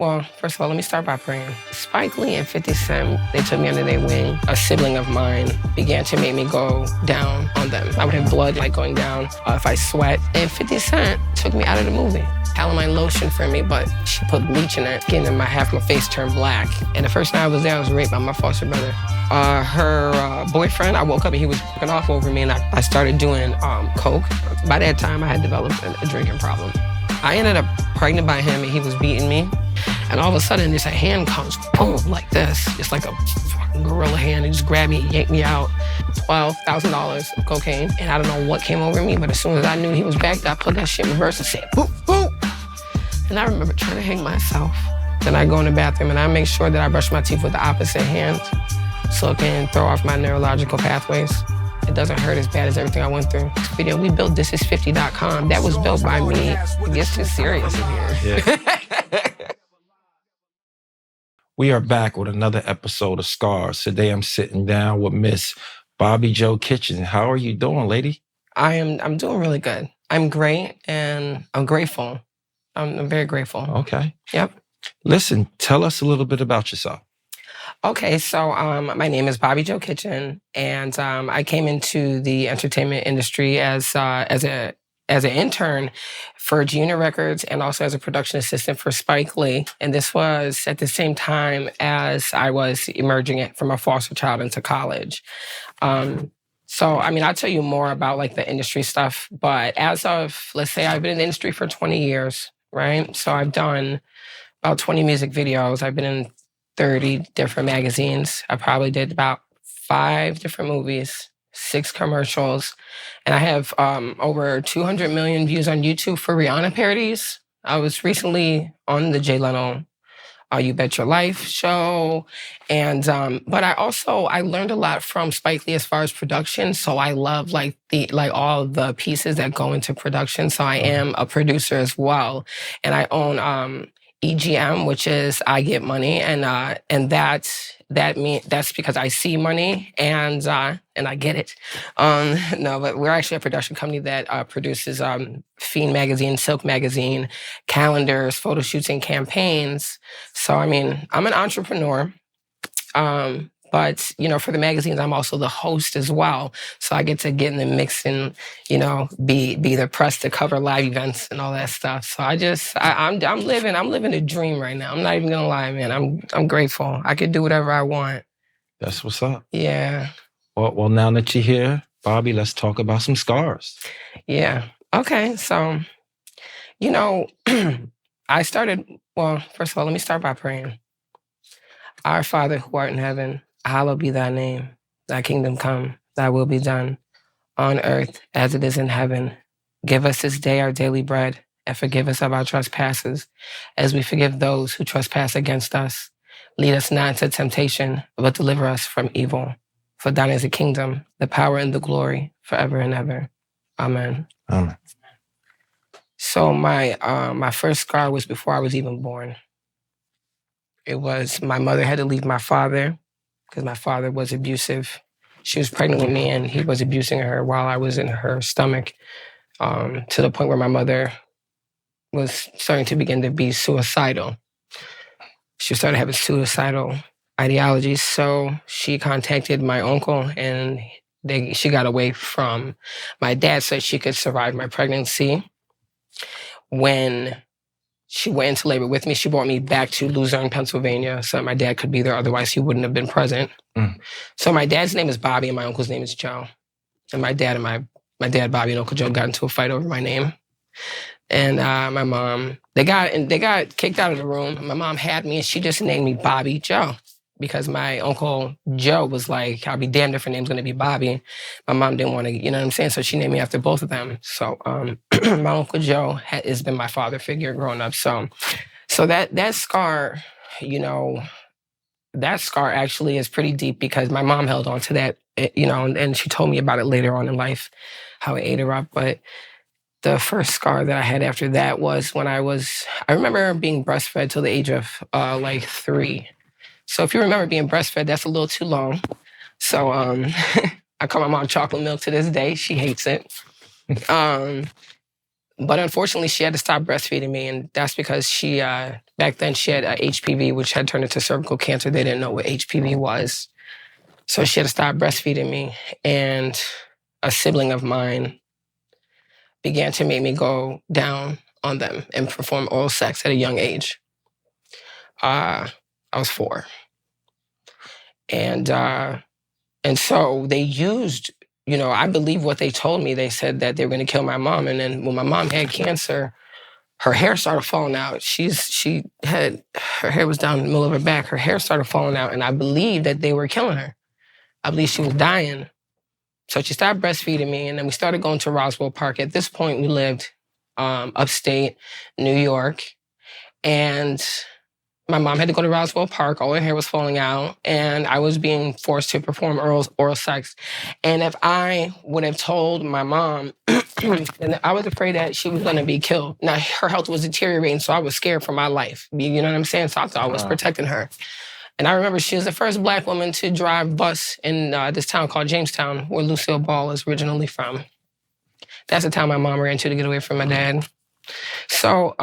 Well, first of all, let me start by praying. Spike Lee and 50 Cent, they took me under their wing. A sibling of mine began to make me go down on them. I would have blood like going down if I sweat. And 50 Cent took me out of the movie. Calamine lotion for me, but she put bleach in it, getting half my face turned black. And the first night I was there, I was raped by my foster brother. Her boyfriend, I woke up and he was fucking off over me, and I started doing coke. By that time, I had developed a drinking problem. I ended up pregnant by him, and he was beating me. And all of a sudden, just a hand comes, boom, like this. Just like a fucking gorilla hand. It just grabbed me, yanked me out. $12,000 of cocaine. And I don't know what came over me, but as soon as I knew he was back, I put that shit in reverse and said, boop, boop. And I remember trying to hang myself. Then I go in the bathroom and I make sure that I brush my teeth with the opposite hand so it can throw off my neurological pathways. It doesn't hurt as bad as everything I went through. This video, we built thisis50.com. That was built by me. It gets too serious in here. Yeah. We are back with another episode of Scars. Today I'm sitting down with Miss Bobbi Jo Kitchen. How are you doing, lady? I'm doing really good. I'm great and I'm grateful. I'm very grateful. Okay. Yep. Listen, tell us a little bit about yourself. Okay, so my name is Bobbi Jo Kitchen, and I came into the entertainment industry as an intern for Junior Records and also as a production assistant for Spike Lee. And this was at the same time as I was emerging from a foster child into college. So, I mean, I'll tell you more about like the industry stuff, but as of, let's say I've been in the industry for 20 years, right? So I've done about 20 music videos. I've been in 30 different magazines. I probably did about 5 different movies, 6 commercials, and I have over 200 million views on YouTube for Rihanna parodies. I was recently on the Jay Leno You Bet Your Life show, and but I learned a lot from Spike Lee as far as production. So I love like all the pieces that go into production. So I am a producer as well, and I own EGM, which is I Get Money, and that's because I see money and I get it. No, but we're actually a production company that produces Fiend magazine, Silk magazine, calendars, photo shoots, and campaigns. So I mean, I'm an entrepreneur. But, you know, for the magazines, I'm also the host as well. So I get to get in the mix and, you know, be the press to cover live events and all that stuff. So I'm living a dream right now. I'm not even gonna lie, man. I'm grateful. I can do whatever I want. That's what's up. Yeah. Well, now that you're here, Bobbi, let's talk about some scars. Yeah. Okay. So, you know, first of all, let me start by praying. Our Father who art in heaven, hallowed be thy name. Thy kingdom come, thy will be done, on earth as it is in heaven. Give us this day our daily bread, and forgive us of our trespasses, as we forgive those who trespass against us. Lead us not into temptation, but deliver us from evil. For thine is the kingdom, the power, and the glory, forever and ever. Amen. Amen. So my first scar was before I was even born. It was my mother had to leave my father because my father was abusive. She was pregnant with me and he was abusing her while I was in her stomach, to the point where my mother was starting to begin to be suicidal. She started having suicidal ideologies. So she contacted my uncle and she got away from my dad so she could survive my pregnancy. When she went into labor with me, she brought me back to Luzerne, Pennsylvania, so that my dad could be there. Otherwise, he wouldn't have been present. So my dad's name is Bobby, and my uncle's name is Joe. And my dad, Bobby, and Uncle Joe got into a fight over my name. And my mom, they got kicked out of the room. My mom had me, and she just named me Bobby Joe because my Uncle Joe was like, I'll be damned if her name's going to be Bobby. My mom didn't want to, you know what I'm saying? So she named me after both of them. So my Uncle Joe has been my father figure growing up. So that scar, you know, that scar actually is pretty deep because my mom held on to that, you know, and she told me about it later on in life, how it ate her up. But the first scar that I had after that was when I remember being breastfed till the age of 3. So if you remember being breastfed, that's a little too long. So I call my mom chocolate milk to this day. She hates it. But unfortunately, she had to stop breastfeeding me, and that's because she Back then, she had HPV, which had turned into cervical cancer. They didn't know what HPV was. So she had to stop breastfeeding me. And a sibling of mine began to make me go down on them and perform oral sex at a young age. I was 4. And so they used, I believe what they told me. They said that they were going to kill my mom. And then when my mom had cancer, her hair started falling out. Her hair was down the middle of her back. Her hair started falling out. And I believe that they were killing her. I believe she was dying. So she stopped breastfeeding me. And then we started going to Roswell Park. At this point, we lived upstate New York. And my mom had to go to Roswell Park. All her hair was falling out. And I was being forced to perform oral sex. And if I would have told my mom, then I was afraid that she was going to be killed. Now, her health was deteriorating, so I was scared for my life. You know what I'm saying? So I thought I was protecting her. And I remember she was the first Black woman to drive bus in this town called Jamestown, where Lucille Ball is originally from. That's the town my mom ran to get away from my dad. So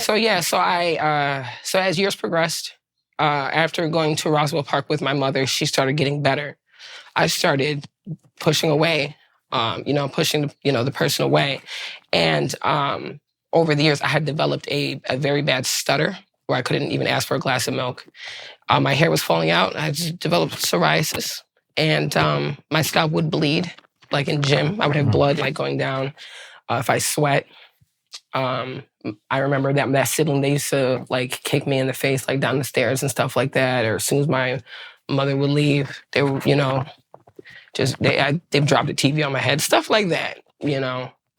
as years progressed, after going to Roswell Park with my mother, she started getting better. I started pushing away, pushing the person away. And over the years, I had developed a very bad stutter where I couldn't even ask for a glass of milk. My hair was falling out. I just developed psoriasis. And my scalp would bleed, like in gym. I would have blood like going down if I sweat. I remember that sibling, they used to like kick me in the face, like down the stairs and stuff like that. Or as soon as my mother would leave, they were, they've dropped the TV on my head, stuff like that,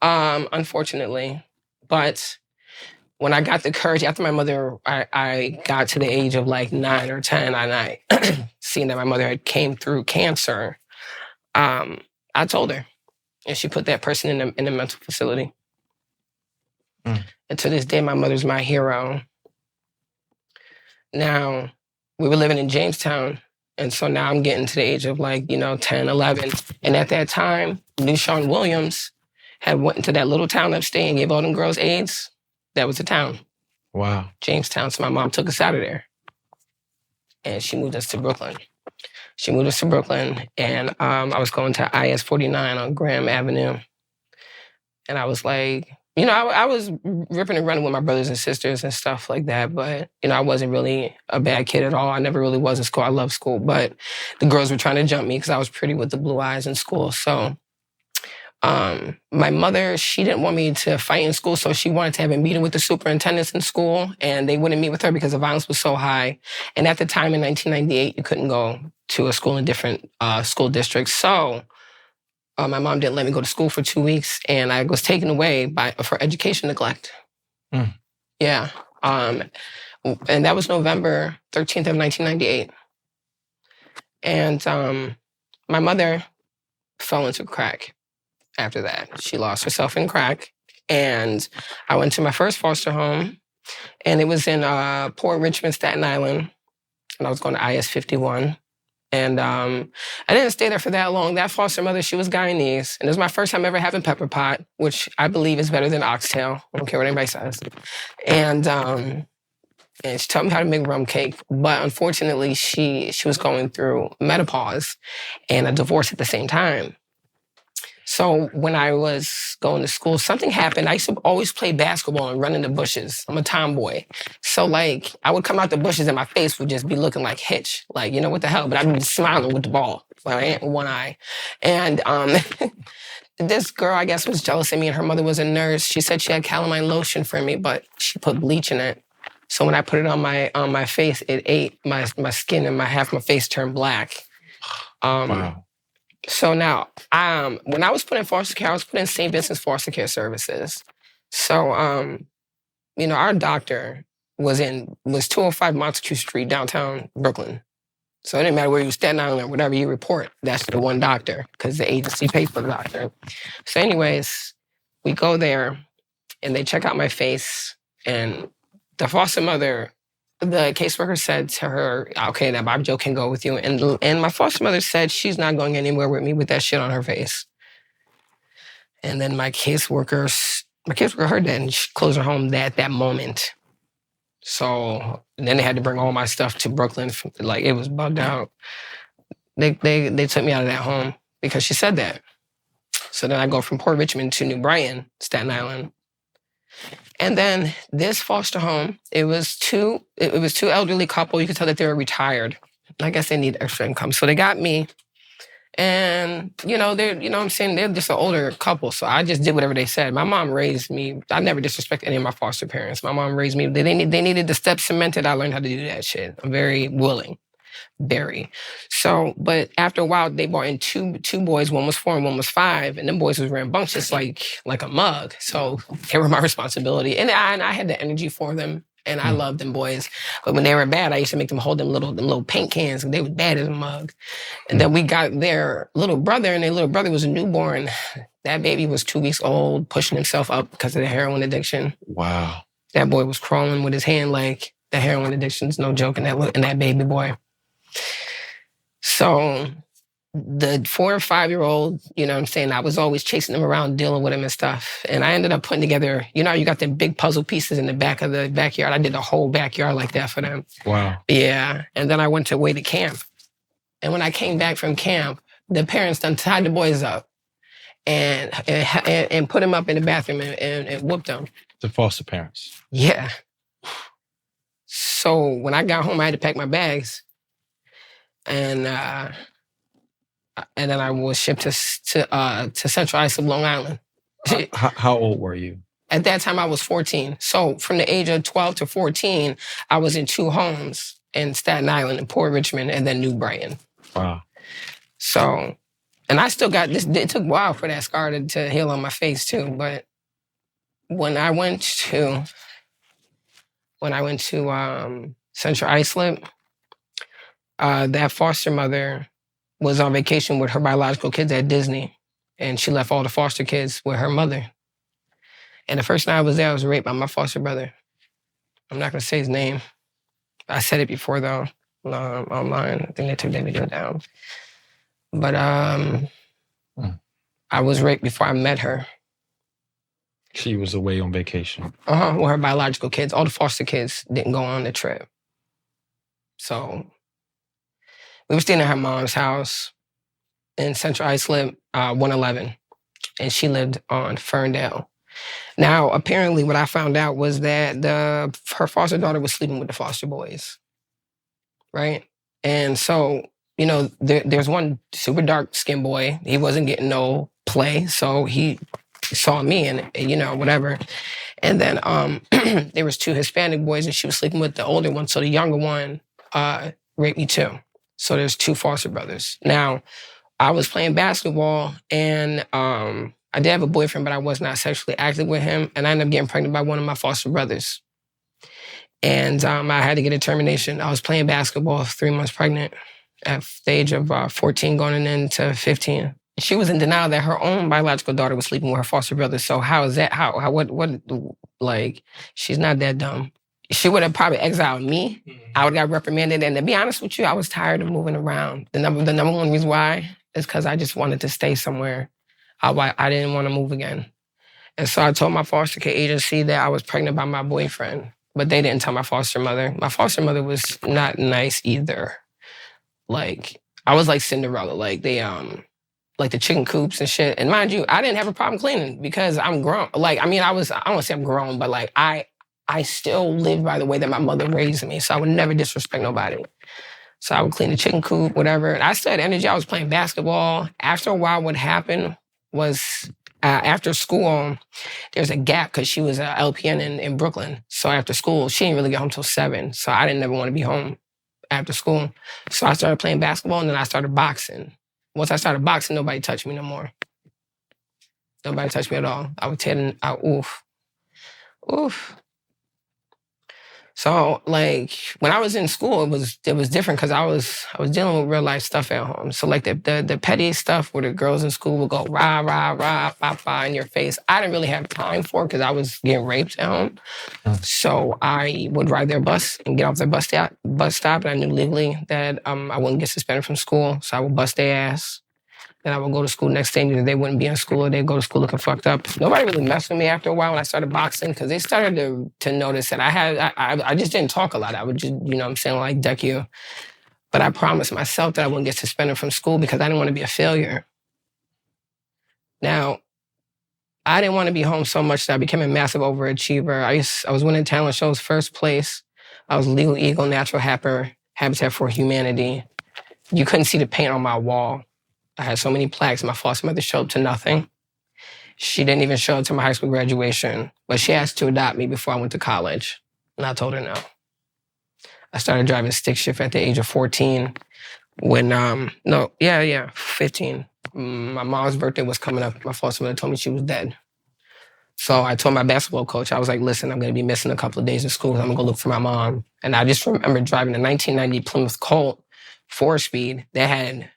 unfortunately. But when I got the courage, after my mother, I got to the age of like 9 or 10, and I seeing that my mother had came through cancer, I told her, and she put that person in a mental facility. And to this day, my mother's my hero. Now, we were living in Jamestown, and so now I'm getting to the age of 10, 11. And at that time, Newshawn Williams had went into that little town upstate and gave all them girls AIDS. That was the town. Wow. Jamestown. So my mom took us out of there. And she moved us to Brooklyn. And I was going to IS 49 on Graham Avenue. And I was like, I was ripping and running with my brothers and sisters and stuff like that. But, I wasn't really a bad kid at all. I never really was in school. I loved school. But the girls were trying to jump me because I was pretty with the blue eyes in school. So my mother, she didn't want me to fight in school. So she wanted to have a meeting with the superintendents in school. And they wouldn't meet with her because the violence was so high. And at the time in 1998, you couldn't go to a school in different school districts. So my mom didn't let me go to school for 2 weeks, and I was taken away for education neglect. Yeah. And that was November 13th of 1998. And my mother fell into crack after that. She lost herself in crack. And I went to my first foster home, and it was in Port Richmond, Staten Island. And I was going to IS 51. And I didn't stay there for that long. That foster mother, she was Guyanese. And it was my first time ever having pepper pot, which I believe is better than oxtail. I don't care what anybody says. And she taught me how to make rum cake. But unfortunately, she was going through menopause and a divorce at the same time. So when I was going to school, something happened. I used to always play basketball and run in the bushes. I'm a tomboy. So I would come out the bushes and my face would just be looking like Hitch. What the hell? But I'd be smiling with the ball, with one eye. And this girl, I guess, was jealous of me, and her mother was a nurse. She said she had calamine lotion for me, but she put bleach in it. So when I put it on my face, it ate my skin, and half my face turned black. Wow. So now, when I was put in foster care, I was put in St. Vincent's Foster Care Services. So, our doctor was 205 Montecute Street, downtown Brooklyn. So it didn't matter where you Staten Island or whatever you report, that's the one doctor, because the agency paid for the doctor. So anyways, we go there, and they check out my face, and the foster mother, the caseworker said to her, okay, that Bobbi Jo can go with you. And my foster mother said she's not going anywhere with me with that shit on her face. And then my caseworker heard that, and she closed her home at that moment. So then they had to bring all my stuff to Brooklyn. Like, it was bugged out. They took me out of that home because she said that. So then I go from Port Richmond to New Brighton, Staten Island. And then this foster home, it was two elderly couple. You could tell that they were retired. I guess they need extra income. So they got me. And, they're, what I'm saying? They're just an older couple. So I just did whatever they said. My mom raised me. I never disrespect any of my foster parents. My mom raised me. They needed the steps cemented. I learned how to do that shit. I'm very willing. Very. So, but after a while, they brought in two boys. One was 4 and one was 5. And them boys was rambunctious like a mug. So they were my responsibility. And I had the energy for them. And I loved them boys. But when they were bad, I used to make them hold them little paint cans. And they were bad as a mug. And then we got their little brother, and their little brother was a newborn. That baby was 2 weeks old, pushing himself up because of the heroin addiction. Wow. That boy was crawling with his hand like the heroin addiction's no joke in that baby boy. So the 4 and 5-year-old, I was always chasing them around, dealing with him and stuff. And I ended up putting together, you got them big puzzle pieces in the back of the backyard. I did the whole backyard like that for them. Wow. Yeah. And then I went away to camp. And when I came back from camp, the parents done tied the boys up and put them up in the bathroom and whooped them. The foster parents. Yeah. So when I got home, I had to pack my bags. And then I was shipped to Central Islip, Long Island. How old were you? At that time, I was 14. So from the age of 12 to 14, I was in 2 homes in Staten Island, in Port Richmond, and then New Brighton. Wow. So, and I still got this. It took a while for that scar to heal on my face too. But when I went to Central Islip, that foster mother was on vacation with her biological kids at Disney, and she left all the foster kids with her mother. And the first night I was there, I was raped by my foster brother. I'm not gonna say his name. I said it before though, online. I think they took that video down. But I was raped before I met her. She was away on vacation. With her biological kids. All the foster kids didn't go on the trip. So we were staying at her mom's house in Central Islip, 111. And she lived on Ferndale. Now, apparently what I found out was that her foster daughter was sleeping with the foster boys, right? And so, there's one super dark-skinned boy. He wasn't getting no play, so he saw me and, whatever. And then there was 2 Hispanic boys, and she was sleeping with the older one, so the younger one raped me too. So there's 2 foster brothers. Now, I was playing basketball, and I did have a boyfriend, but I was not sexually active with him. And I ended up getting pregnant by one of my foster brothers. And I had to get a termination. I was playing basketball, 3 months pregnant at the age of 14 going into 15. She was in denial that her own biological daughter was sleeping with her foster brother. So how is that? Like, she's not that dumb. She would have probably exiled me. I would have got reprimanded. And to be honest with you, I was tired of moving around. The number one reason why is because I just wanted to stay somewhere. I didn't want to move again. And so I told my foster care agency that I was pregnant by my boyfriend, but they didn't tell my foster mother. My foster mother was not nice either. Like, I was like Cinderella. Like, they, like the chicken coops and shit. And mind you, I didn't have a problem cleaning because I'm grown. Like, I don't want to say I'm grown, but like, I still lived by the way that my mother raised me. So I would never disrespect nobody. So I would clean the chicken coop, whatever. And I still had energy. I was playing basketball. After a while, what happened was after school, there's a gap because she was an LPN in Brooklyn. So after school, she didn't really get home till 7. So I didn't ever want to be home after school. So I started playing basketball, and then I started boxing. Once I started boxing, nobody touched me no more. Nobody touched me at all. I would tear out, oof. So, like, when I was in school, it was different because I was dealing with real life stuff at home. So, like, the petty stuff where the girls in school would go rah, rah, rah, bah, bah in your face, I didn't really have time for it because I was getting raped at home. So I would ride their bus and get off their bus stop, and I knew legally that I wouldn't get suspended from school. So I would bust their ass. and I would go to school next day, and they wouldn't be in school, or they'd go to school looking fucked up. Nobody really messed with me after a while when I started boxing, because they started to notice that I just didn't talk a lot. I would just, you know what I'm saying, like, deck you. But I promised myself that I wouldn't get suspended from school because I didn't want to be a failure. Now, I didn't want to be home so much that I became a massive overachiever. I was winning talent shows first place. I was Legal Eagle, Natural Habitat for Humanity. You couldn't see the paint on my wall. I had so many plaques. My foster mother showed up to nothing. She didn't even show up to my high school graduation, but she asked to adopt me before I went to college, and I told her no. I started driving stick shift at the age of 14 when, 15. My mom's birthday was coming up. My foster mother told me she was dead. So I told my basketball coach, I was like, listen, I'm going to be missing a couple of days of school. I'm going to go look for my mom. And I just remember driving a 1990 Plymouth Colt 4-speed that had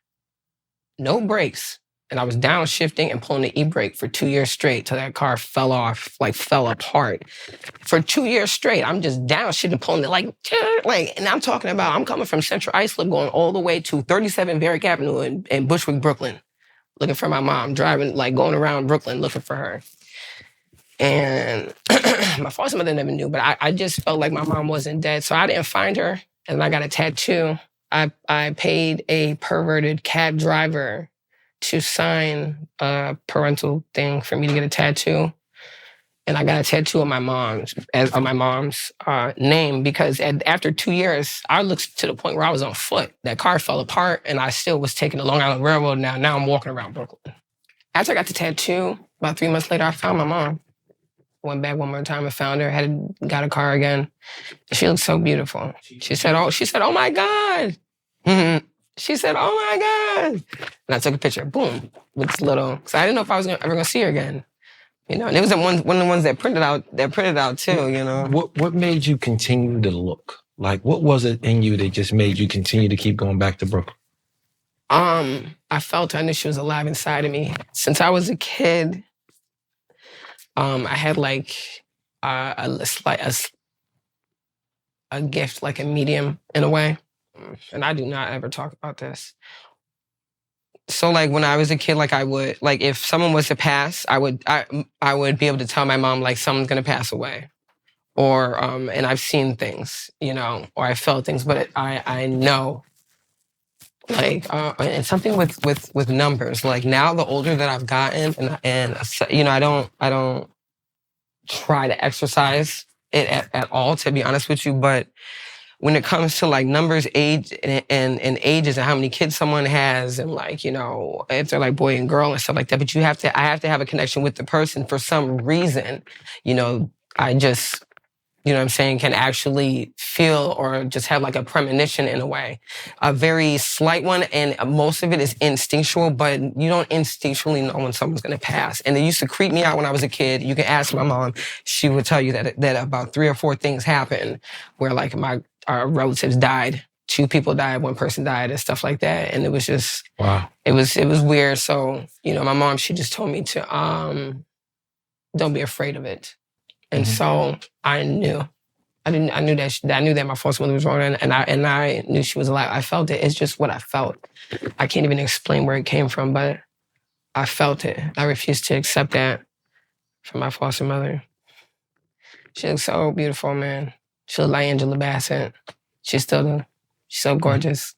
no brakes. And I was downshifting and pulling the e-brake for 2 years straight till that car fell off, like fell apart. For 2 years straight, I'm just downshifting, pulling it like, and I'm talking about, I'm coming from Central Islip going all the way to 37 Varick Avenue in Bushwick, Brooklyn, looking for my mom, driving, like going around Brooklyn looking for her. And my foster mother never knew, but I just felt like my mom wasn't dead. So I didn't find her, and I got a tattoo. I paid a perverted cab driver to sign a parental thing for me to get a tattoo. And I got a tattoo of my mom's name because after 2 years, I looked to the point where I was on foot. That car fell apart, and I still was taking the Long Island Railroad now. Now I'm walking around Brooklyn. After I got the tattoo, about 3 months later, I found my mom. Went back one more time and found her, got a car again. She looked so beautiful. She said, oh my God. Mm-hmm. She said, oh my God. And I took a picture, boom, with this little, because I didn't know if I was ever gonna see her again. You know, and it was one of the ones that printed out too, you know. What made you continue to look? Like, what was it in you that just made you continue to keep going back to Brooklyn? I felt I knew she was alive inside of me. Since I was a kid, I had like a gift, like a medium in a way. And I do not ever talk about this. So like when I was a kid, like I would, like if someone was to pass, I would be able to tell my mom like someone's gonna pass away. Or, and I've seen things, you know, or I felt things, but I know. Like, and something with numbers. Like now, the older that I've gotten, and you know, I don't try to exercise it at all, to be honest with you. But when it comes to like numbers, age, and ages, and how many kids someone has, and like, you know, if they're like boy and girl and stuff like that, but I have to have a connection with the person for some reason. You know, I just, you know what I'm saying, can actually feel or just have like a premonition in a way. A very slight one, and most of it is instinctual, but you don't instinctually know when someone's gonna pass. And it used to creep me out when I was a kid. You can ask my mom, she would tell you that about 3 or 4 things happened where like our relatives died. 2 people died, 1 person died, and stuff like that. And it was just, wow. It was weird. So, you know, my mom, she just told me to, don't be afraid of it. And so I knew. I knew that my foster mother was wrong, and I knew she was alive. I felt it. It's just what I felt. I can't even explain where it came from, but I felt it. I refused to accept that from my foster mother. She looks so beautiful, man. She looked like Angela Bassett. She's so gorgeous.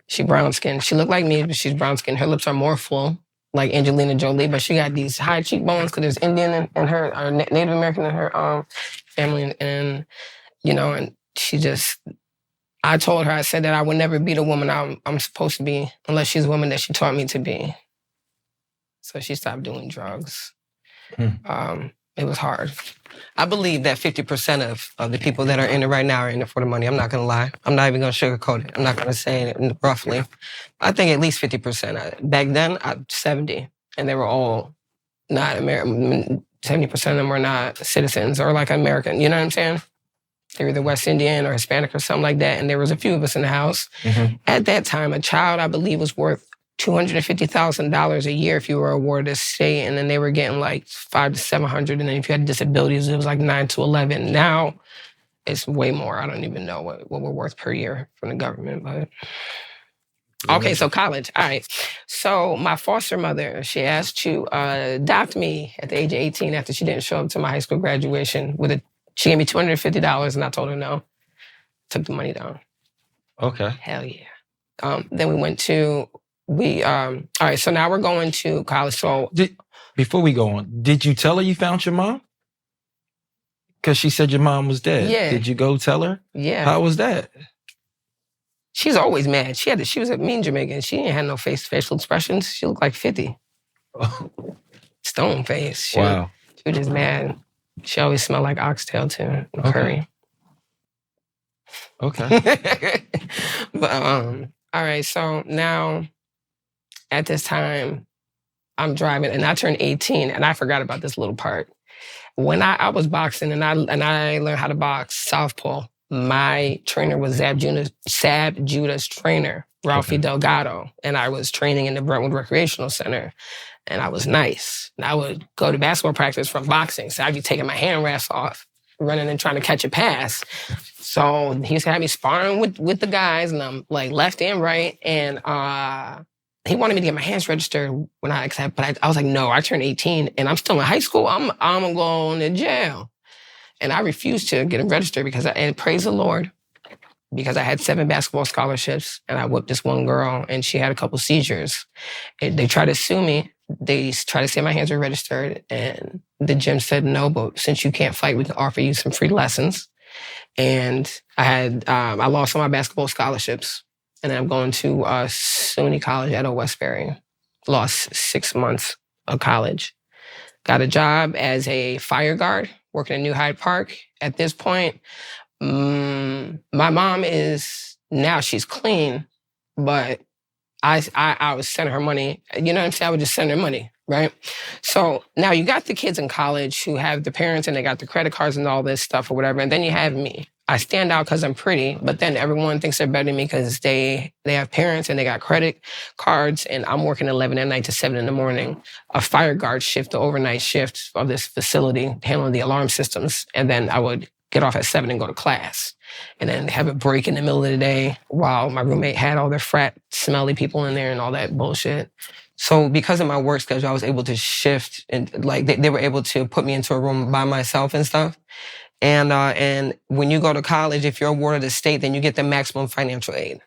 She brown skinned. She looked like me, but she's brown skinned. Her lips are more full, like Angelina Jolie, but she got these high cheekbones because there's Indian in her, or Native American in her family, and you know, and she just, I told her, I said that I would never be the woman I'm supposed to be unless she's the woman that she taught me to be. So she stopped doing drugs. It was hard. I believe that 50% of the people that are in it right now are in it for the money. I'm not gonna lie. I'm not even gonna sugarcoat it. I'm not gonna say it roughly. I think at least 50%. Back then, 70, and they were all not American. 70% of them were not citizens or like American. You know what I'm saying? They were either West Indian or Hispanic or something like that. And there was a few of us in the house. At that time, a child, I believe, was worth $250,000 a year if you were awarded a state, and then they were getting like $500 to $700, and then if you had disabilities, it was like $9 to $11. Now it's way more. I don't even know what we're worth per year from the government, but Okay, so college. All right. So my foster mother, she asked to adopt me at the age of 18 after she didn't show up to my high school graduation. She gave me $250 and I told her no. Took the money down. Okay. Hell yeah. Then we went to, all right, so now we're going to college. So before we go on, did you tell her you found your mom? Because she said your mom was dead. Yeah. Did you go tell her? Yeah. How was that? She's always mad. She was a mean Jamaican. She didn't have no facial expressions. She looked like 50. Stone face. Wow. She was just mad. She always smelled like oxtail too, curry. Okay. But all right, so now at this time, I'm driving and I turned 18 and I forgot about this little part. When I was boxing and I learned how to box southpaw, my trainer was Zab Judah's trainer, Ralphie Delgado, and I was training in the Brentwood Recreational Center, and I was nice. And I would go to basketball practice from boxing, so I'd be taking my hand rest off, running and trying to catch a pass. So he used to have me sparring with the guys, and I'm like left and right, and he wanted me to get my hands registered when I was like, no, I turned 18 and I'm still in high school. I'm going to jail. And I refused to get them registered and praise the Lord, because I had 7 basketball scholarships and I whipped this one girl and she had a couple seizures. They tried to sue me. They tried to say my hands were registered and the gym said, no, but since you can't fight, we can offer you some free lessons. And I lost all my basketball scholarships. And then I'm going to SUNY College at Westbury. Lost 6 months of college. Got a job as a fire guard, working in New Hyde Park. At this point, my mom she's clean, but I was sending her money. You know what I'm saying? I would just send her money, right? So now you got the kids in college who have the parents and they got the credit cards and all this stuff or whatever. And then you have me. I stand out because I'm pretty, but then everyone thinks they're better than me because they have parents and they got credit cards, and I'm working 11 at night to 7 in the morning, a fire guard shift, the overnight shift of this facility, handling the alarm systems. And then I would get off at 7 and go to class, and then have a break in the middle of the day while my roommate had all their frat smelly people in there and all that bullshit. So because of my work schedule, I was able to shift, and like they were able to put me into a room by myself and stuff. And when you go to college, if you're awarded a state, then you get the maximum financial aid.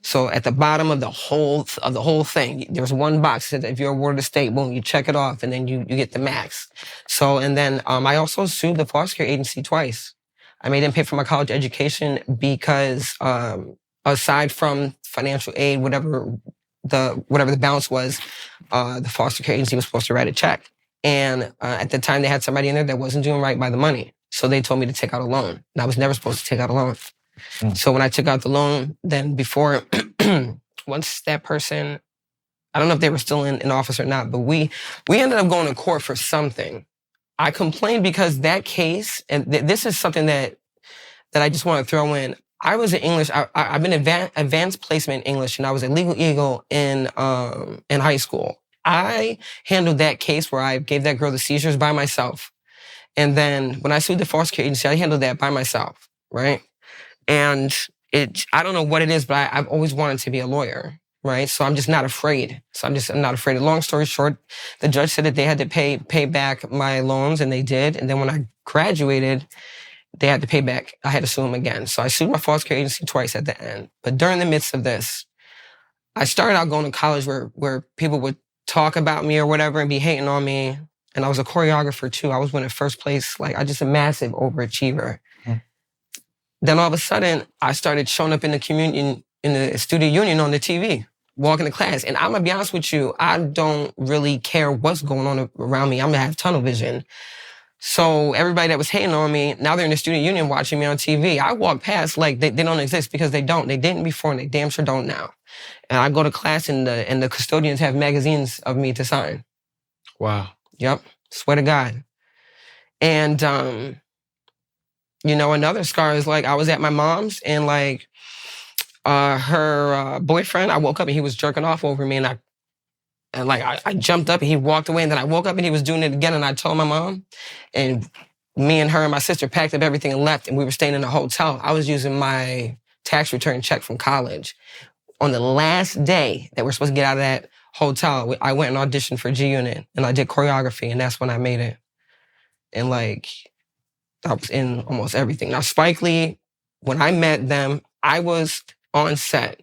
So at the bottom of the whole thing, there's one box that if you're awarded a state, boom, you check it off, and then you get the max. So, and then I also sued the foster care agency twice. I made them pay for my college education because aside from financial aid, whatever the balance was, the foster care agency was supposed to write a check. And at the time, they had somebody in there that wasn't doing right by the money. So they told me to take out a loan. And I was never supposed to take out a loan. So when I took out the loan, then before, once that person, I don't know if they were still in office or not, but we ended up going to court for something. I complained because that case, and this is something that I just want to throw in. I was in English. I've been advanced placement in English, and I was a legal eagle in high school. I handled that case where I gave that girl the seizures by myself. And then when I sued the foster care agency, I handled that by myself, right? And I don't know what it is, but I've always wanted to be a lawyer, right? So I'm just not afraid. I'm not afraid. Long story short, the judge said that they had to pay back my loans, and they did. And then when I graduated, they had to pay back. I had to sue them again. So I sued my foster care agency twice at the end. But during the midst of this, I started out going to college where people would talk about me or whatever and be hating on me. And I was a choreographer too. I was winning first place. Like, I just a massive overachiever. Then all of a sudden, I started showing up in the student union on the TV, walking to class. And I'm gonna be honest with you, I don't really care what's going on around me. I'm gonna have tunnel vision. So everybody that was hating on me, now they're in the student union watching me on TV. I walk past like they don't exist, because they don't. They didn't before, and they damn sure don't now. And I go to class, and the custodians have magazines of me to sign. Wow. Yep, swear to God. And, another scar is like, I was at my mom's, and like her boyfriend, I woke up and he was jerking off over me, and I jumped up and he walked away, and then I woke up and he was doing it again, and I told my mom, and me and her and my sister packed up everything and left, and we were staying in a hotel. I was using my tax return check from college. on the last day that we're supposed to get out of that hotel, I went and auditioned for G Unit, and I did choreography, and that's when I made it. And like, I was in almost everything. Now, Spike Lee, when I met them, I was on set.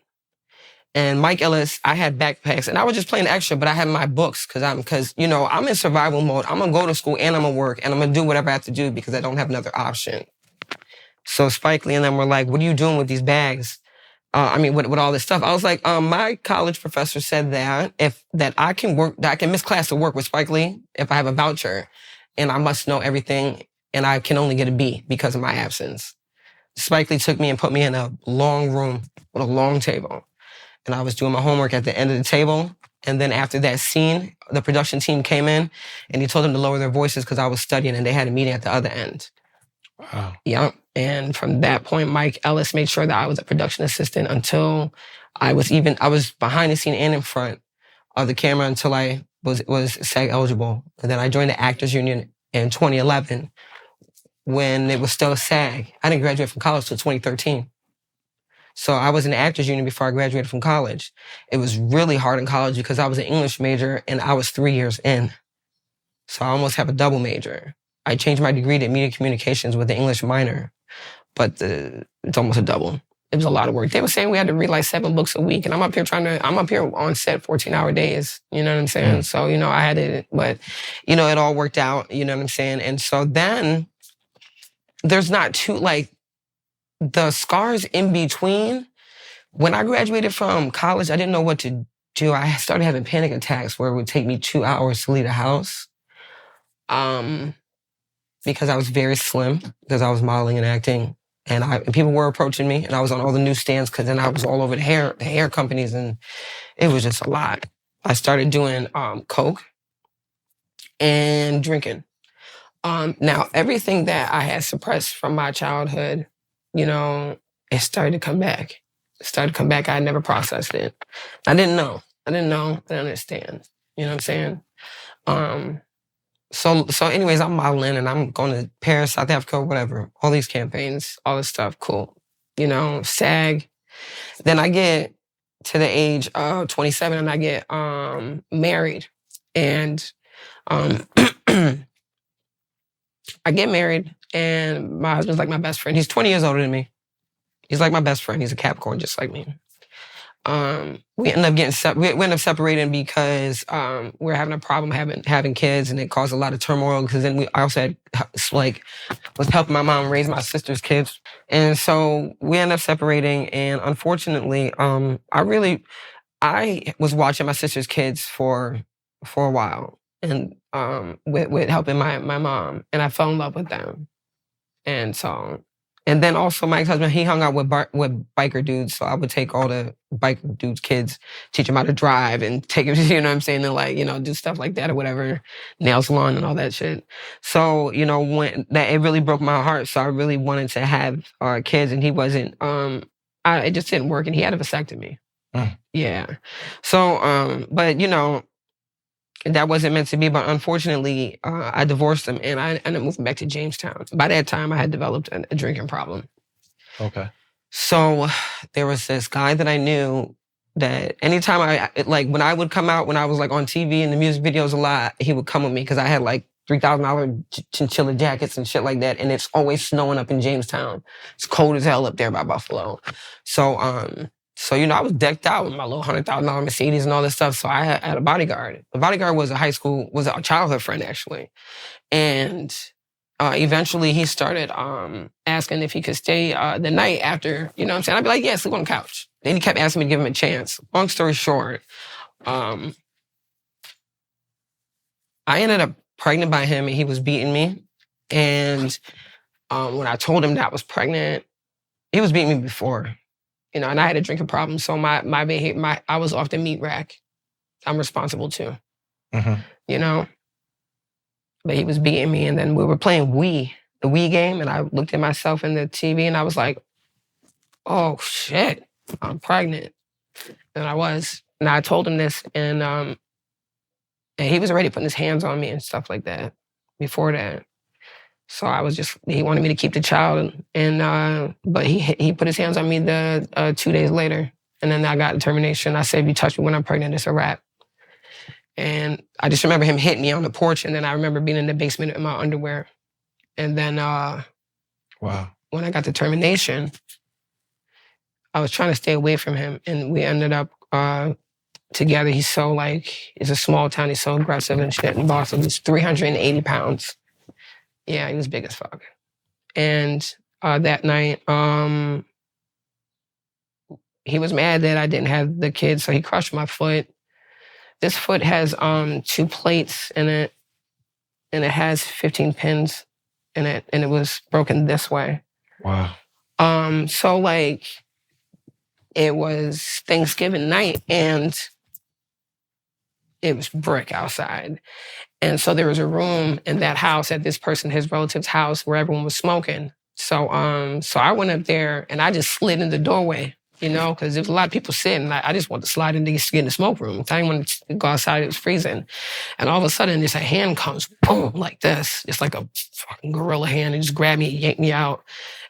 And Mike Ellis, I had backpacks, and I was just playing extra, but I had my books because you know, I'm in survival mode. I'm gonna go to school and I'm gonna work and I'm gonna do whatever I have to do because I don't have another option. So Spike Lee and them were like, "What are you doing with these bags? With all this stuff?" I was like, "My college professor said that I can work, that I can miss class to work with Spike Lee if I have a voucher, and I must know everything, and I can only get a B because of my absence." Spike Lee took me and put me in a long room with a long table. And I was doing my homework at the end of the table. And then after that scene, the production team came in and he told them to lower their voices because I was studying and they had a meeting at the other end. Wow. Yeah. And from that point, Mike Ellis made sure that I was a production assistant until I was behind the scene and in front of the camera until I was SAG eligible. And then I joined the Actors Union in 2011 when it was still SAG. I didn't graduate from college until 2013. So I was in the Actors Union before I graduated from college. It was really hard in college because I was an English major and I was 3 years in. So I almost have a double major. I changed my degree to media communications with an English minor, but it's almost a double. It was a lot of work. They were saying we had to read like 7 books a week, and I'm up here on set 14-hour days. You know what I'm saying? So, you know, I had it, but, you know, it all worked out. You know what I'm saying? And so then there's not the scars in between. When I graduated from college, I didn't know what to do. I started having panic attacks where it would take me 2 hours to leave the house. Because I was very slim, because I was modeling and acting. And people were approaching me, and I was on all the newsstands because then I was all over the hair companies, and it was just a lot. I started doing coke and drinking. Now, everything that I had suppressed from my childhood, you know, it started to come back. I had never processed it. I didn't know. I didn't understand. You know what I'm saying? So anyways, I'm modeling and I'm going to Paris, South Africa, whatever. All these campaigns, all this stuff, cool. You know, SAG. Then I get to the age of 27 and I get married. And I get married and my husband's like my best friend. He's 20 years older than me. He's like my best friend. He's a Capricorn just like me. We end up separating because we're having a problem having kids, and it caused a lot of turmoil because then I also had was helping my mom raise my sister's kids. And so we end up separating, and unfortunately, I was watching my sister's kids for a while, and with helping my mom, and I fell in love with them. And then also my ex-husband, he hung out with biker dudes, so I would take all the biker dudes' kids, teach them how to drive, and take them, you know what I'm saying, and do stuff like that or whatever, nail salon and all that shit. So, you know, it really broke my heart. So I really wanted to have kids, and he wasn't. It just didn't work, and he had a vasectomy. Yeah. So, but you know, that wasn't meant to be, but unfortunately, I divorced him and I ended up moving back to Jamestown. By that time, I had developed a drinking problem. Okay. So there was this guy that I knew that anytime when I would come out, when I was like on TV and the music videos a lot, he would come with me because I had like $3,000 chinchilla jackets and shit like that. And it's always snowing up in Jamestown. It's cold as hell up there by Buffalo. So, you know, I was decked out with my little $100,000 Mercedes and all this stuff. So I had a bodyguard. The bodyguard was a childhood friend, actually. And eventually he started asking if he could stay the night after, you know what I'm saying? I'd be like, yeah, sleep on the couch. Then he kept asking me to give him a chance. Long story short, I ended up pregnant by him and he was beating me. And when I told him that I was pregnant, he was beating me before. You know, and I had a drinking problem, so my behavior, I was off the meat rack. I'm responsible too. Mm-hmm. You know, but he was beating me, and then we were playing the Wii game, and I looked at myself in the TV, and I was like, "Oh shit, I'm pregnant," and I was. And I told him this, and he was already putting his hands on me and stuff like that before that. So he wanted me to keep the child, and but he put his hands on me 2 days later. And then I got a termination. I said, if you touch me when I'm pregnant, it's a wrap. And I just remember him hitting me on the porch. And then I remember being in the basement in my underwear. And then Wow. when I got the termination, I was trying to stay away from him. And we ended up together. He's so it's a small town. He's so aggressive and shit in Boston. He's 380 pounds. Yeah, he was big as fuck. And that night, he was mad that I didn't have the kid, so he crushed my foot. This foot has 2 plates in it, and it has 15 pins in it, and it was broken this way. Wow. So it was Thanksgiving night, and it was brick outside. And so there was a room in that house at this person, his relative's house, where everyone was smoking. So I went up there and I just slid in the doorway, because there was a lot of people sitting. I just wanted to slide in to get in the smoke room. I didn't want to go outside, it was freezing. And all of a sudden, just a hand comes, boom, like this. Just like a fucking gorilla hand. It just grabbed me, yanked me out,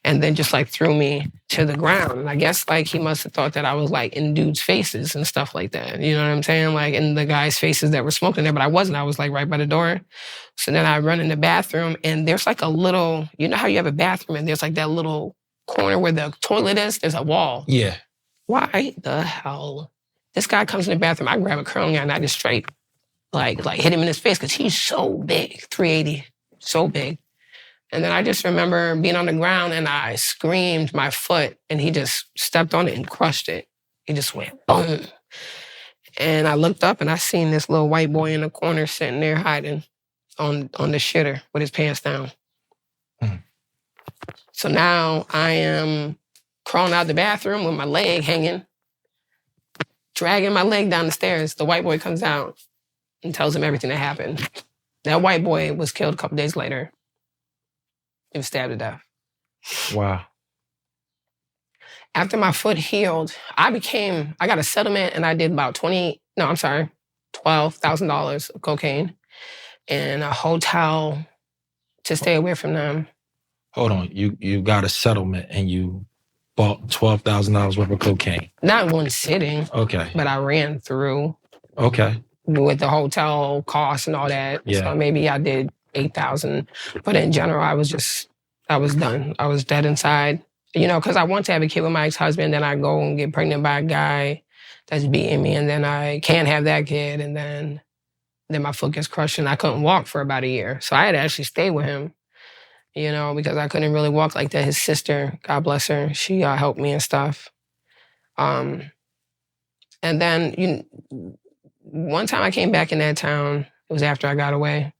and then just threw me to the ground. And I guess he must have thought that I was in dudes' faces and stuff like that. You know what I'm saying? In the guys' faces that were smoking there, but I wasn't. I was right by the door. So then I run in the bathroom, and there's a little, you know how you have a bathroom and there's that little corner where the toilet is? There's a wall. Yeah. Why the hell? This guy comes in the bathroom, I grab a curling iron and I just straight hit him in his face because he's so big, 380, so big. And then I just remember being on the ground and I screamed my foot and he just stepped on it and crushed it. He just went boom. And I looked up and I seen this little white boy in the corner sitting there hiding on the shitter with his pants down. Mm. So now I am crawling out the bathroom with my leg hanging, dragging my leg down the stairs. The white boy comes out and tells him everything that happened. That white boy was killed a couple days later. He was stabbed to death. Wow. After my foot healed, I got a settlement and I did about $12,000 of cocaine and a hotel to stay away from them. Hold on, you got a settlement and you bought $12,000 worth of cocaine? Not in one sitting. Okay. But I ran through. Okay. With the hotel costs and all that. Yeah. So maybe I did 8,000. But in general, I was done. I was dead inside. Because I want to have a kid with my ex-husband, then I go and get pregnant by a guy that's beating me, and then I can't have that kid, and then my foot gets crushed, and I couldn't walk for about a year. So I had to actually stay with him, because I couldn't really walk like that. His sister, God bless her, she helped me and stuff. And then one time I came back in that town, it was after I got away,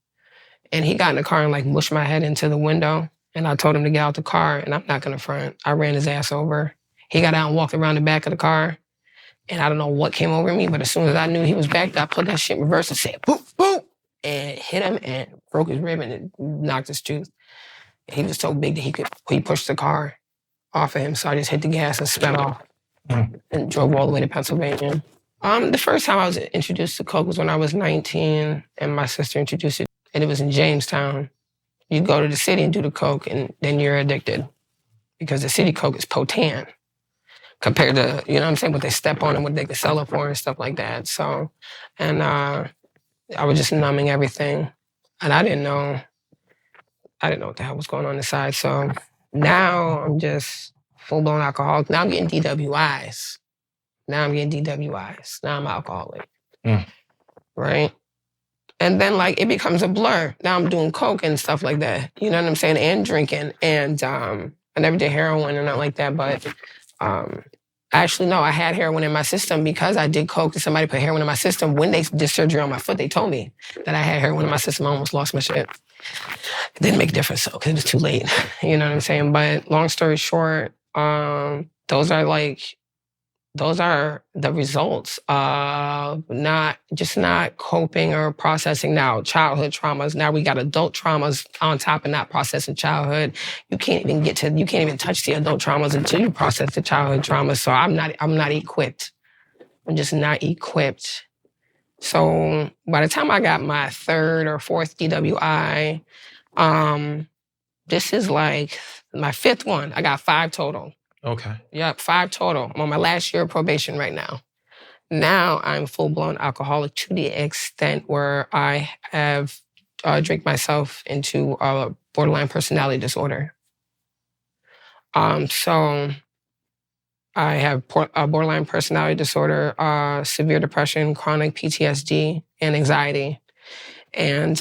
and he got in the car and mushed my head into the window. And I told him to get out the car, and I'm not gonna front. I ran his ass over. He got out and walked around the back of the car, and I don't know what came over me, but as soon as I knew he was back, I put that shit in reverse and said, boop, boop, and hit him and broke his rib and it knocked his tooth. He was so big that he pushed the car off of him, so I just hit the gas and sped off and drove all the way to Pennsylvania. The first time I was introduced to coke was when I was 19, and my sister introduced it, and it was in Jamestown. You go to the city and do the coke, and then you're addicted. Because the city coke is potent compared to, what they step on and what they can sell it for and stuff like that. So, and I was just numbing everything. And I didn't know what the hell was going on inside. So now I'm just full-blown alcoholic. Now I'm getting DWIs. Now I'm an alcoholic. Right? And then it becomes a blur. Now I'm doing coke and stuff like that. You know what I'm saying? And drinking. And I never did heroin or nothing like that. But actually, no, I had heroin in my system because I did coke and somebody put heroin in my system. When they did surgery on my foot, they told me that I had heroin in my system. I almost lost my shit. It didn't make a difference though, because it was too late. You know what I'm saying? But long story short, those are the results of not coping or processing now childhood traumas. Now we got adult traumas on top of not processing childhood. You can't even touch the adult traumas until you process the childhood traumas. So I'm not equipped. I'm just not equipped. So by the time I got my 3rd or 4th DWI, this is my 5th one. I got 5 total. Okay. Yep, 5 total. I'm on my last year of probation right now. Now I'm full-blown alcoholic to the extent where I have drank myself into borderline personality disorder. So I have borderline personality disorder, severe depression, chronic PTSD, and anxiety. And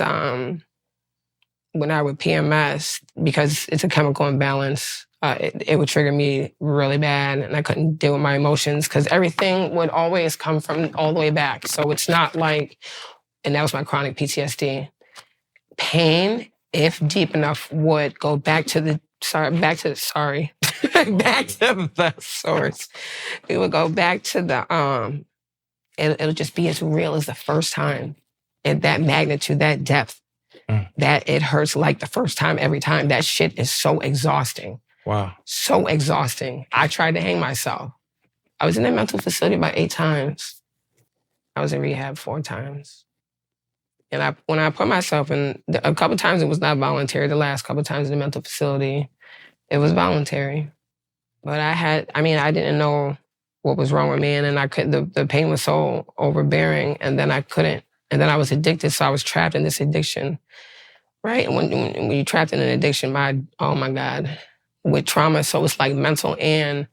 when I would PMS, because it's a chemical imbalance, it would trigger me really bad, and I couldn't deal with my emotions because everything would always come from all the way back. So it's not like, and that was my chronic PTSD. Pain, if deep enough, would go back to the back to the source. It would go back to the it'll just be as real as the first time, at that magnitude, that depth. That it hurts like the first time every time. That shit is so exhausting. Wow. So exhausting. I tried to hang myself. I was in a mental facility about 8 times. I was in rehab 4 times. And when I put myself in, a couple times it was not voluntary. The last couple times in the mental facility, it was voluntary. But I didn't know what was wrong with me. And then the pain was so overbearing, and then I couldn't. And then I was addicted, so I was trapped in this addiction. Right? And when you're trapped in an addiction, oh my God, with trauma, so it's like mental and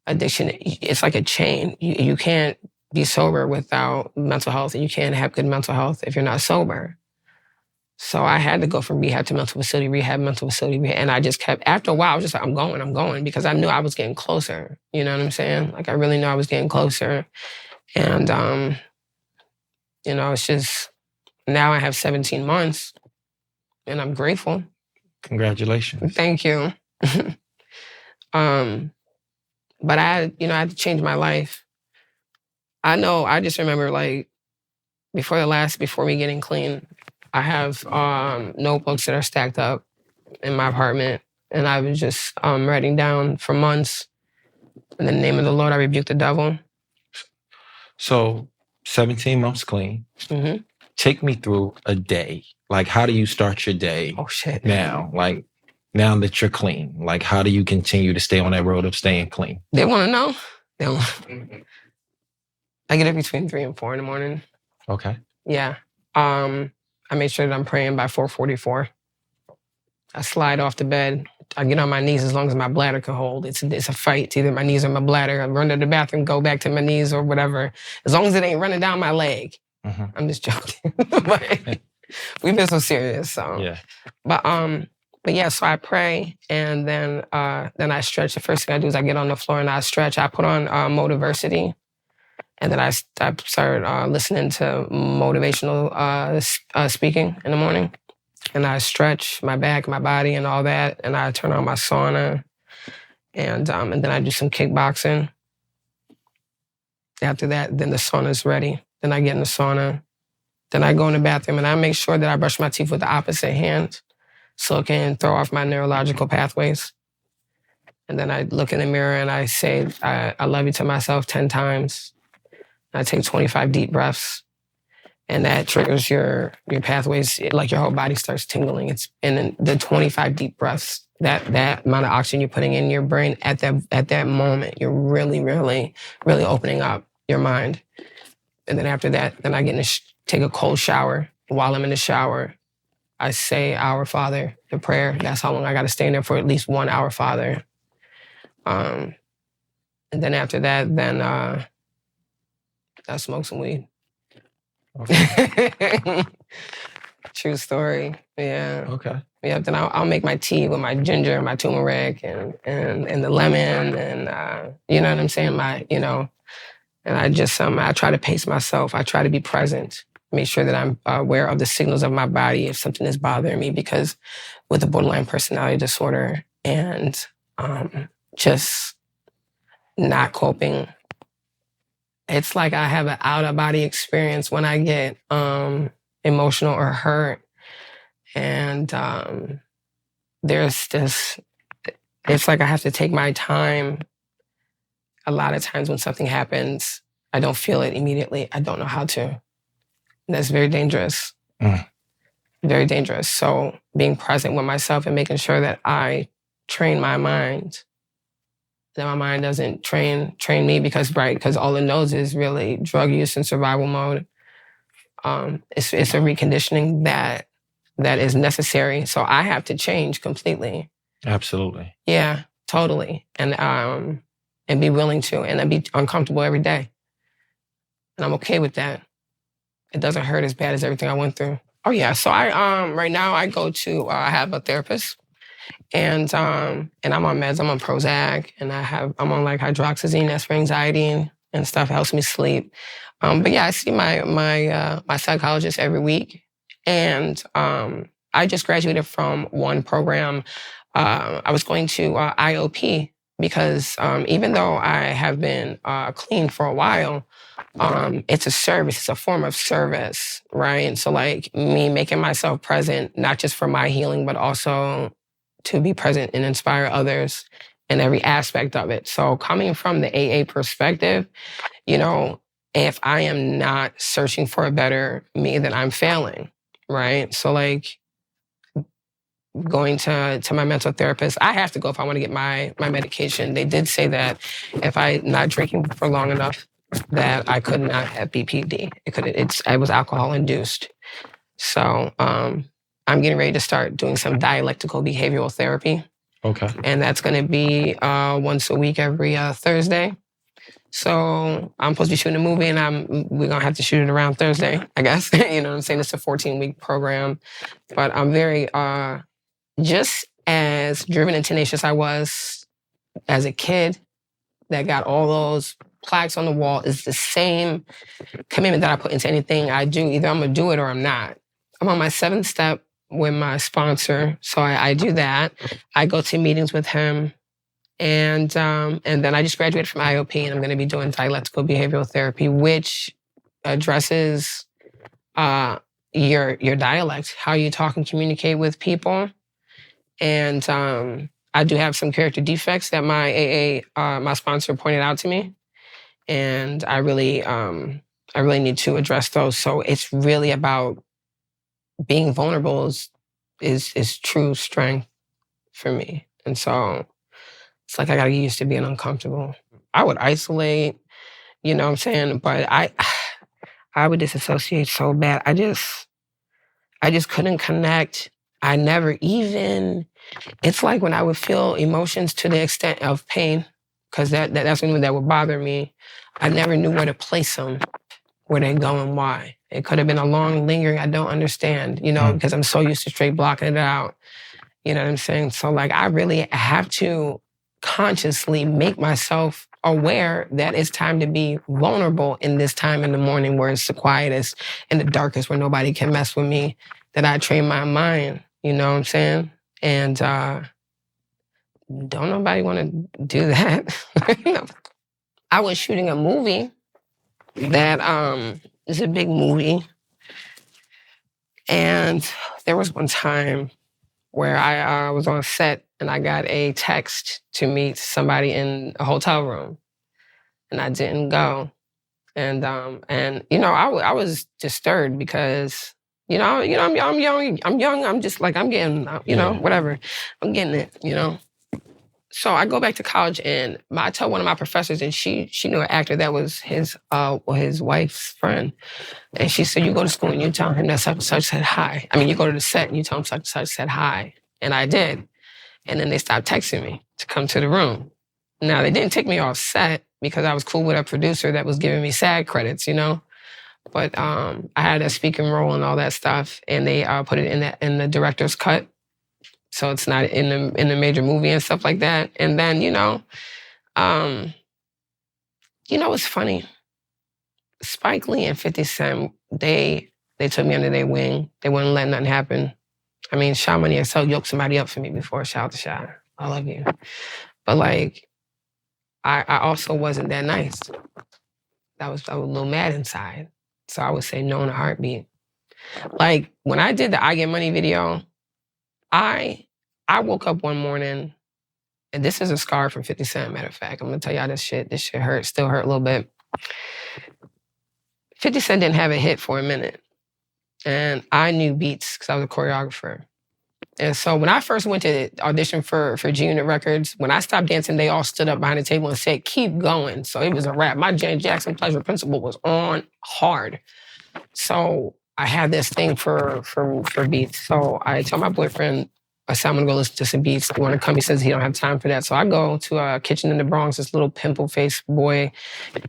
addiction, it's like a chain. You can't be sober without mental health, and you can't have good mental health if you're not sober. So I had to go from rehab to mental facility, and I just kept, after a while, I was just like, I'm going, because I knew I was getting closer. You know what I'm saying? Like, I really knew I was getting closer. And, it's just, now I have 17 months. And I'm grateful. Congratulations. Thank you. But I had to change my life. I just remember, like, before me getting clean, I have notebooks that are stacked up in my apartment. And I was just writing down for months, in the name of the Lord, I rebuke the devil. So 17 months clean. Mm-hmm. Take me through a day. Like, how do you start your day? Oh, shit. Now, like, now that you're clean, like, how do you continue to stay on that road of staying clean? They want to know. I get up between 3 and 4 in the morning. Okay. Yeah. I make sure that I'm praying by 4:44. I slide off the bed. I get on my knees as long as my bladder can hold. It's a fight. It's either my knees or my bladder. I run to the bathroom, go back to my knees or whatever. As long as it ain't running down my leg. Mm-hmm. I'm just joking. But we've been so serious. So yeah. But yeah, so I pray, and then I stretch. The first thing I do is I get on the floor and I stretch. I put on Motiversity, and then I started listening to motivational speaking in the morning. And I stretch my back, my body, and all that. And I turn on my sauna, and then I do some kickboxing. After that, then the sauna's ready. Then I get in the sauna. Then I go in the bathroom, and I make sure that I brush my teeth with the opposite hand, so it can throw off my neurological pathways. And then I look in the mirror and I say, I love you to myself 10 times. I take 25 deep breaths. And that triggers your pathways, like your whole body starts tingling. And then the 25 deep breaths, that amount of oxygen you're putting in your brain at that moment, you're really, really, really opening up your mind. And then after that, then I take a cold shower. While I'm in the shower, I say Our Father, the prayer. That's how long I got to stay in there for, at least 1 Our Father. And then after that, then I smoke some weed. Okay. True story. Yeah. Okay. Yeah. Then I'll make my tea with my ginger, my turmeric, and the lemon, and you know what I'm saying. And I just I try to pace myself. I try to be present. Make sure that I'm aware of the signals of my body if something is bothering me, because with a borderline personality disorder and just not coping. It's like I have an out-of-body experience when I get emotional or hurt. And there's this, it's like I have to take my time. A lot of times when something happens, I don't feel it immediately. I don't know how to. And that's very dangerous. Very dangerous. So being present with myself and making sure that I train my mind that my mind doesn't train me because all it knows is really drug use and survival mode. It's a reconditioning that is necessary. So I have to change completely. Absolutely. Yeah, totally. And be willing to, and be uncomfortable every day. And I'm okay with that. It doesn't hurt as bad as everything I went through. Oh yeah. So I right now I go to I have a therapist. And I'm on meds. I'm on Prozac, and I'm on like hydroxyzine. That's for anxiety and stuff. It helps me sleep. But yeah, I see my psychologist every week, and I just graduated from one program. I was going to IOP because even though I have been clean for a while, it's a service. It's a form of service, right? And so like me making myself present, not just for my healing, but also to be present and inspire others in every aspect of it. So coming from the AA perspective, if I am not searching for a better me, then I'm failing, right? So like going to my mental therapist, I have to go if I want to get my medication. They did say that if I'm not drinking for long enough, that I could not have BPD. It was alcohol induced. So I'm getting ready to start doing some dialectical behavioral therapy. Okay. And that's going to be once a week, every Thursday. So I'm supposed to be shooting a movie, and we're going to have to shoot it around Thursday, I guess. You know what I'm saying? It's a 14-week program. But I'm very, just as driven and tenacious I was as a kid that got all those plaques on the wall, is the same commitment that I put into anything I do. Either I'm going to do it or I'm not. I'm on my 7th step with my sponsor. So I do that. I go to meetings with him. And then I just graduated from IOP, and I'm going to be doing dialectical behavioral therapy, which addresses your dialect, how you talk and communicate with people. And I do have some character defects that my my sponsor pointed out to me. And I really need to address those. So it's really about being vulnerable is true strength for me. And so it's like I gotta get used to being uncomfortable. I would isolate, you know what I'm saying? But I would disassociate so bad. I just couldn't connect. I never even, it's like when I would feel emotions to the extent of pain, because that's something that would bother me. I never knew where to place them, where they go and why. It could have been a long lingering, I don't understand, because I'm so used to straight blocking it out. You know what I'm saying? So like I really have to consciously make myself aware that it's time to be vulnerable in this time in the morning where it's the quietest and the darkest, where nobody can mess with me, that I train my mind, you know what I'm saying? And don't nobody want to do that. I was shooting a movie that is a big movie. And there was one time where I was on set and I got a text to meet somebody in a hotel room, and I didn't go. And I was disturbed because I'm young. I'm just like, I'm getting, whatever. I'm getting it. So I go back to college, and I tell one of my professors, and she knew an actor that was his wife's friend. And she said, you go to school and you tell him that such and such said hi. I mean, you go to the set and you tell him such and such said hi. And I did. And then they stopped texting me to come to the room. Now, they didn't take me off set because I was cool with a producer that was giving me SAG credits, But I had a speaking role and all that stuff, and they put it in the director's cut. So it's not in the major movie and stuff like that. And then, what's funny? Spike Lee and 50 Cent, they took me under their wing. They wouldn't let nothing happen. I mean, Sha Money XL yoked somebody up for me before. Shout out to Sha. I love you. But like, I also wasn't that nice. I was a little mad inside. So I would say no in a heartbeat. Like, when I did the I Get Money video, I woke up one morning, and this is a scar from 50 Cent, matter of fact. I'm gonna tell y'all this shit. This shit hurt, still hurt a little bit. 50 Cent didn't have a hit for a minute. And I knew beats because I was a choreographer. And so when I first went to audition for G-Unit Records, when I stopped dancing, they all stood up behind the table and said, keep going. So it was a wrap. My Janet Jackson Pleasure Principle was on hard. So I had this thing for beats. So I told my boyfriend, I said, I'm gonna go listen to some beats. You wanna come? He says he don't have time for that. So I go to a kitchen in the Bronx, this little pimple-faced boy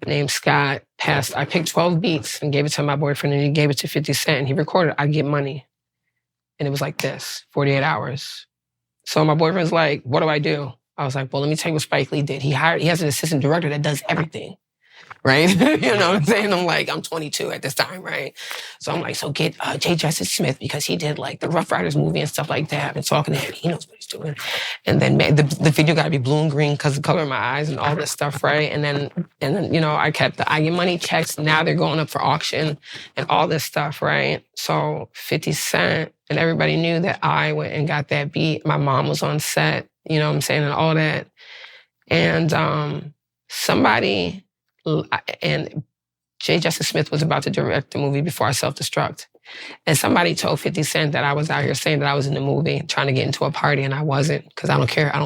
named Scott I picked 12 beats and gave it to my boyfriend, and he gave it to 50 Cent, and he recorded, I Get Money. And it was like this, 48 hours. So my boyfriend's like, what do I do? I was like, well, let me tell you what Spike Lee did. He has an assistant director that does everything. Right? You know what I'm saying? I'm 22 at this time, right? So I'm like, so get J. Justice Smith, because he did like the Rough Riders movie and stuff like that. I've been talking to him. He knows what he's doing. And then the video got to be blue and green because of the color of my eyes and all this stuff, right? And then, you know, I kept the I Get Money checks. Now they're going up for auction and all this stuff, right? So 50 Cent and everybody knew that I went and got that beat. My mom was on set, you know what I'm saying, and all that. And somebody... And J. Justice Smith was about to direct the movie before I self-destruct. And somebody told 50 Cent that I was out here saying that I was in the movie, trying to get into a party, and I wasn't, because I don't care. I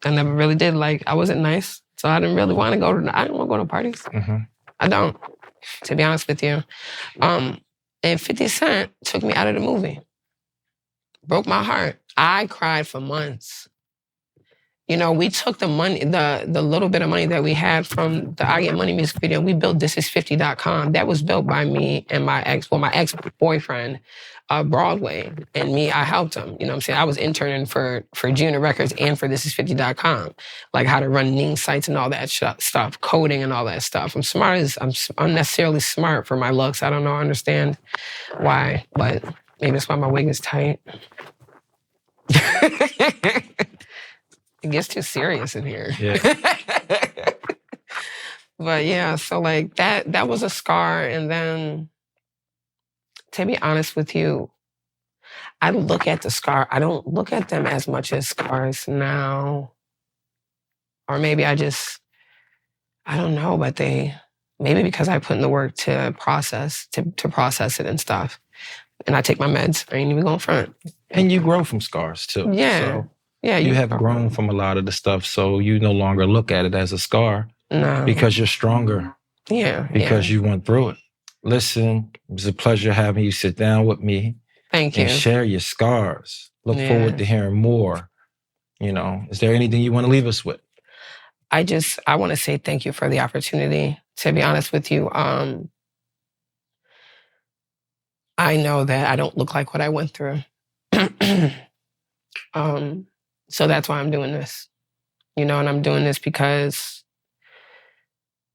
never really did. I wasn't nice. So I didn't really want to go I don't want to go to parties. Mm-hmm. I don't, to be honest with you. And 50 Cent took me out of the movie. Broke my heart. I cried for months. You know, we took the money, the little bit of money that we had from the I Get Money music video, we built thisis50.com. That was built by me and my ex-boyfriend, Broadway, and me. I helped him. You know what I'm saying? I was interning for G-Unit Records and for thisis50.com, like how to run Ning sites and all that stuff, coding and all that stuff. I'm unnecessarily smart for my looks. I don't know, I understand why, but maybe that's why my wig is tight. It gets too serious in here. Yeah. But yeah, so like that was a scar. And then, to be honest with you, I look at the scar. I don't look at them as much as scars now. Or maybe I don't know, but maybe because I put in the work to process it and stuff. And I take my meds. I ain't even going front. And you grow from scars too. Yeah. So. Yeah, you have grown from a lot of the stuff, so you no longer look at it as a scar. No. Because you're stronger. Yeah. Because you went through it. Listen, it was a pleasure having you sit down with me. Thank you. And share your scars. Look forward to hearing more. You know, is there anything you want to leave us with? I want to say thank you for the opportunity. To be honest with you, I know that I don't look like what I went through. So that's why I'm doing this, you know, and I'm doing this because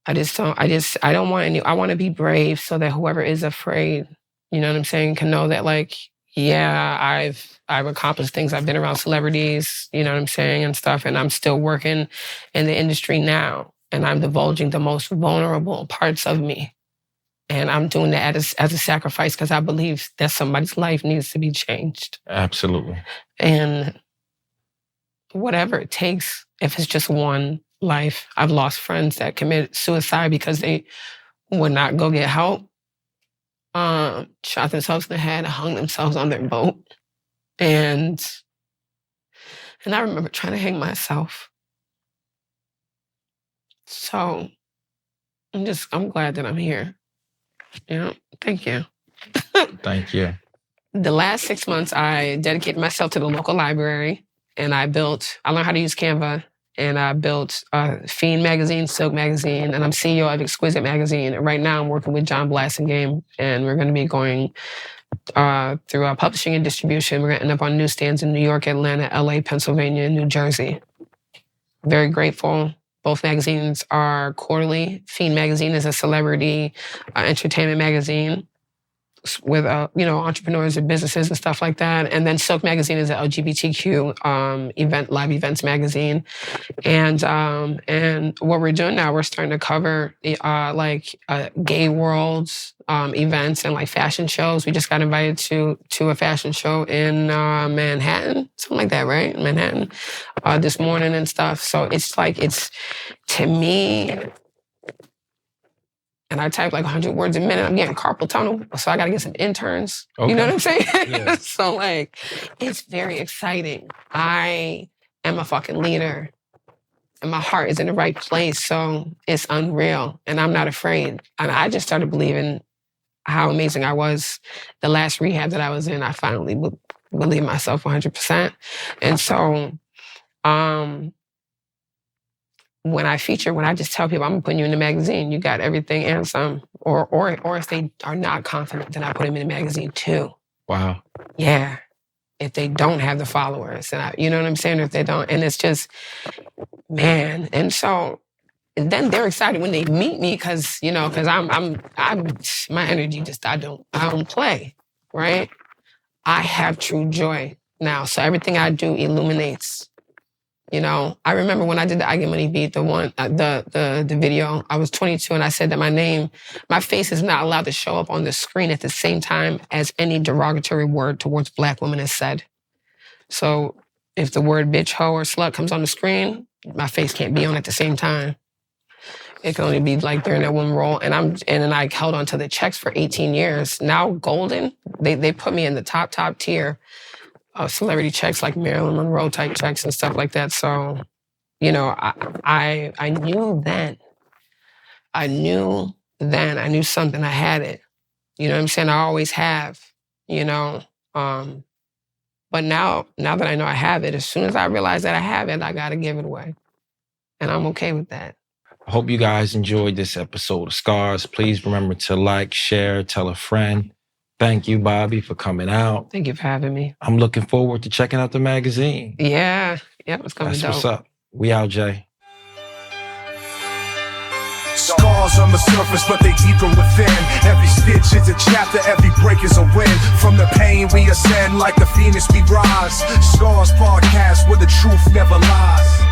I don't want I want to be brave so that whoever is afraid, you know what I'm saying, can know that like, yeah, I've accomplished things. I've been around celebrities, you know what I'm saying, and stuff, and I'm still working in the industry now, and I'm divulging the most vulnerable parts of me. And I'm doing that as a sacrifice because I believe that somebody's life needs to be changed. Absolutely. And whatever it takes, if it's just one life. I've lost friends that committed suicide because they would not go get help. Shot themselves in the head, hung themselves on their boat. And I remember trying to hang myself. So I'm glad that I'm here. You know, thank you. Thank you. The last 6 months, I dedicated myself to the local library. And I learned how to use Canva, and I built Fiend magazine, Silk magazine, and I'm CEO of Exquisite magazine. And right now I'm working with John Blassingame, and we're going to be going through our publishing and distribution. We're going to end up on newsstands in New York, Atlanta, LA, Pennsylvania, and New Jersey. Very grateful. Both magazines are quarterly. Fiend magazine is a celebrity entertainment magazine with entrepreneurs and businesses and stuff like that. And then Silk magazine is an LGBTQ live events magazine. And what we're doing now, we're starting to cover gay worlds events and like fashion shows. We just got invited to a fashion show in Manhattan, something like that, right? Manhattan this morning and stuff. So it's to me, and I type like 100 words a minute. I'm getting carpal tunnel, so I got to get some interns. Okay. You know what I'm saying? Yeah. So like, it's very exciting. I am a fucking leader, and my heart is in the right place. So it's unreal, and I'm not afraid. And I just started believing how amazing I was. The last rehab that I was in, I finally believed myself 100%. And so, when I just tell people I'm putting you in the magazine, you got everything and some, or if they are not confident, then I put them in the magazine too. Wow. Yeah. If they don't have the followers, and you know what I'm saying? Or if they don't, and it's just, man. And so, and then they're excited when they meet me because I'm my energy just, I don't play, right? I have true joy now. So everything I do illuminates. I remember when I did the I Get Money beat, the video, I was 22 and I said that my face is not allowed to show up on the screen at the same time as any derogatory word towards Black women is said. So if the word bitch, hoe, or slut comes on the screen, my face can't be on at the same time. It can only be like during that one role. And then I held on to the checks for 18 years. Now golden, they put me in the top tier of celebrity checks, like Marilyn Monroe type checks and stuff like that. So, I knew then. I knew something. I had it. You know what I'm saying? I always have, But now that I know I have it, as soon as I realize that I have it, I got to give it away. And I'm okay with that. I hope you guys enjoyed this episode of Scars. Please remember to like, share, tell a friend. Thank you, Bobbi, for coming out. Thank you for having me. I'm looking forward to checking out the magazine. Yeah. Yep, it's coming. That's dope. What's up. We out, Jay. Scars on the surface, but they deeper within. Every stitch is a chapter, every break is a win. From the pain we ascend, like the phoenix we rise. Scars podcast where the truth never lies.